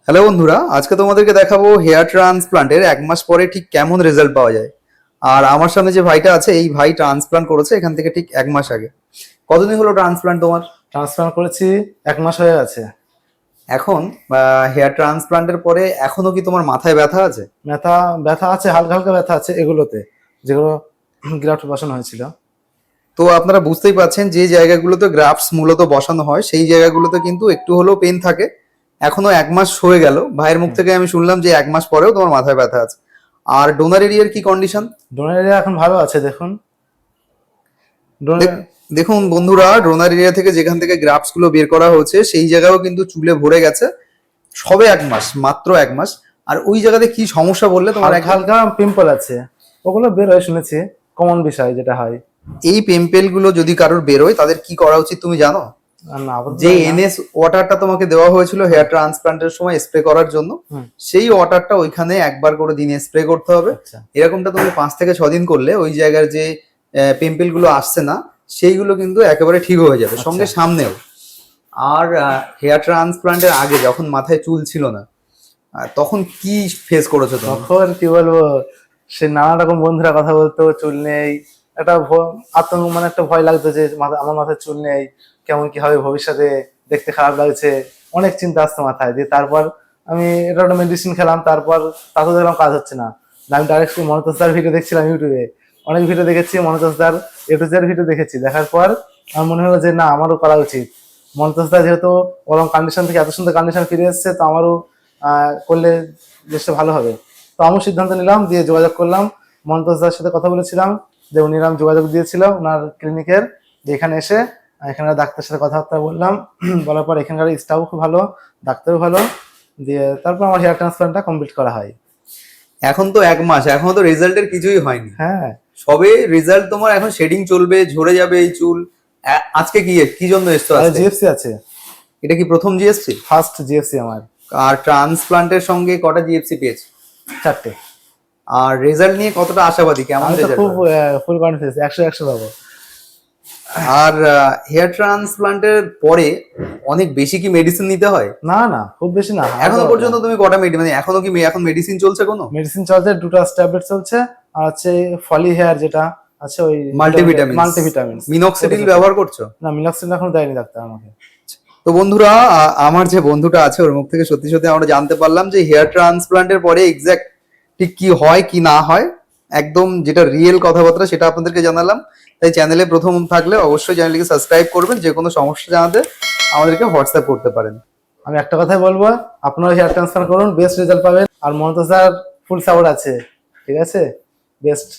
Hello বন্ধুরা, আজকে তোমাদেরকে দেখাবো হেয়ার ট্রান্সপ্লান্টের 1 মাস পরে ঠিক কেমন রেজাল্ট পাওয়া যায়। আর আমার সামনে যে ভাইটা আছে, এই ভাই ট্রান্সপ্লান্ট করেছে এখান থেকে ঠিক 1 মাস আগে। কতদিন হলো ট্রান্সপ্লান্ট তোমার? ট্রান্সপ্লান্ট করেছি 1 মাস হয়ে গেছে। এখন হেয়ার ট্রান্সপ্লান্টের পরে এখনো কি তোমার মাথায় ব্যথা আছে? ব্যথা ব্যথা আছে, হালকা হালকা ব্যথা আছে এগুলোতে, যেগুলো গ্রাফট বসানো হয়েছিল। তো আপনারা বুঝতেই পাচ্ছেন যে জায়গাগুলোতে গ্রাফটস মূলত বসানো হয় সেই জায়গাগুলোতে কিন্তু একটু হলেও পেন থাকে। এখনো 1 মাস হয়ে গেল, ভাইয়ের মুখ থেকে আমি শুনলাম যে 1 মাস পরেও তোমার মাথায় ব্যথা আছে। আর ডোনার এরিয়ার কি কন্ডিশন? ডোনার এরিয়া এখন ভালো আছে, দেখুন। ডোনার দেখুন বন্ধুরা, ডোনার এরিয়া থেকে যেখান থেকে গ্রাফটস গুলো বের করা হয়েছে সেই জায়গাও কিন্তু চুলে ভরে গেছে। সবে 1 মাস, মাত্র 1 মাস। আর ওই জায়গাতে কি সমস্যা বললে তোমার? হালকা হালকা পিম্পল আছে, ওগুলো বের হয় শুনেছি, কমন বিষয় যেটা হয়। এই পিম্পল গুলো যদি কারোর বেরোয় তাদের কি করা উচিত তুমি জানো? আর না, আপাতত যে না। এনএস ওয়াটারটা তোমাকে দেওয়া হয়েছিল হেয়ার ট্রান্সপ্লান্টের সময় স্প্রে করার জন্য, হুম, সেই ওয়াটারটা ওইখানে একবার করে দিনে স্প্রে করতে হবে। আচ্ছা এরকমটা তুমি 5 থেকে 6 দিন করলে ওই জায়গার যে পিম্পল গুলো আসছে না সেইগুলো কিন্তু একেবারে ঠিক হয়ে যাবে, সঙ্গে আচ্ছা। সামনেও। আর হেয়ার ট্রান্সপ্লান্টের আগে যখন মাথায় চুল ছিল না, তখন কি ফেস করেছো তুমি? তখন কি বলবো, সে নানা রকম বন্ধুরা কথা বলতো চুল নেই, একটা আতঙ্ক, মানে একটা ভয় লাগতো যে আমার মাথায় চুল নেই, কেমন কি হবে ভবিষ্যতে, দেখতে খারাপ লাগছে, অনেক চিন্তা আসতো মাথায়। দিয়ে তারপর আমি এটা একটা মেডিসিন খেলাম, তারপর তাতে দেখলাম কাজ হচ্ছে না। আমি ডাইরেক্ট মনোতোষ ভিডিও দেখছিলাম ইউটিউবে, অনেক ভিডিও দেখেছি, মনোতোষ এটুজের ভিডিও দেখেছি। দেখার পর আমার মনে হলো যে না, আমারও করা উচিত। মনোতোষ যেহেতু ওরকম কন্ডিশন থেকে এত সুন্দর কন্ডিশন ফিরে এসেছে, তো আমারও করলে জিনিসটা ভালো হবে। তো আমি সিদ্ধান্ত নিলাম, দিয়ে যোগাযোগ করলাম, মন্তোজদার সাথে কথা বলেছিলাম, যে উনি নাম যোগাযোগ দিয়েছিল ওনার ক্লিনিকের, যে এখানে এসে এখানকার ডাক্তারের সাথে কথাবার্তা বললাম। বলার পর এখানকার স্টাফও খুব ভালো, ডাক্তারও ভালো। দিয়ে তারপর আমার হেয়ার ট্রান্সপ্লান্টটা কমপ্লিট করা হয়। এখন তো 1 মাস, এখনো তো রেজাল্টের কিছুই হয়নি। হ্যাঁ, সবে রেজাল্ট তোমার, এখন শেডিং চলবে, ঝরে যাবে এই চুল। আজকে কি কি জন্য এসছো আর আজকে? জিএফসি আছে, এটা কি প্রথম জিএসসি? ফার্স্ট জিএফসি আমার। আর ট্রান্সপ্লান্টের সঙ্গে কটা জিএফসি পেয়েছে? 4টে। আর রেজাল্ট নিয়ে কতটা আশাবাদী, কেমন আমি তো রেজাল্ট? খুব ফুল কনফিডেন্স, 100 পাবো। আর হেয়ার ট্রান্সপ্লান্টের পরে অনেক বেশি কি মেডিসিন নিতে হয়? না না, খুব বেশি না। এখনো পর্যন্ত তুমি কটা মানে এখনো কি এখন মেডিসিন চলছে কোনো? মেডিসিন চলছে, 2টা ট্যাবলেট চলছে, আর আছে ফলি হেয়ার যেটা আছে, ওই মাল্টিভিটামিন? মাল্টিভিটামিন। মিনক্সিডিল ব্যবহার করছো? না, মিনক্সিডিল এখনো দেয়নি ডাক্তার আমাকে। তো বন্ধুরা, আমার যে বন্ধুটা আছে ওর মুখ থেকে সত্যি সত্যি আমরা জানতে পারলাম যে হেয়ার ট্রান্সপ্লান্টের পরে এক্স্যাক্ট ঠিক কি হয় কি না হয়, একদম যেটা রিয়েল কথাবার্তা সেটা আপনাদেরকে জানালাম। তাই চ্যানেলে প্রথম থাকলে অবশ্যই চ্যানেলটিকে সাবস্ক্রাইব করবেন। যে কোনো সমস্যা জানাতে আমাদেরকে হোয়াটসঅ্যাপ করতে পারেন। আমি একটা কথাই বলবো, আপনারা হেয়ার ট্রান্সফার করুন, বেস্ট রেজাল্ট পাবেন। আর মমতাজ স্যার ফুল সাপোর্ট আছে, ঠিক আছে, বেস্ট।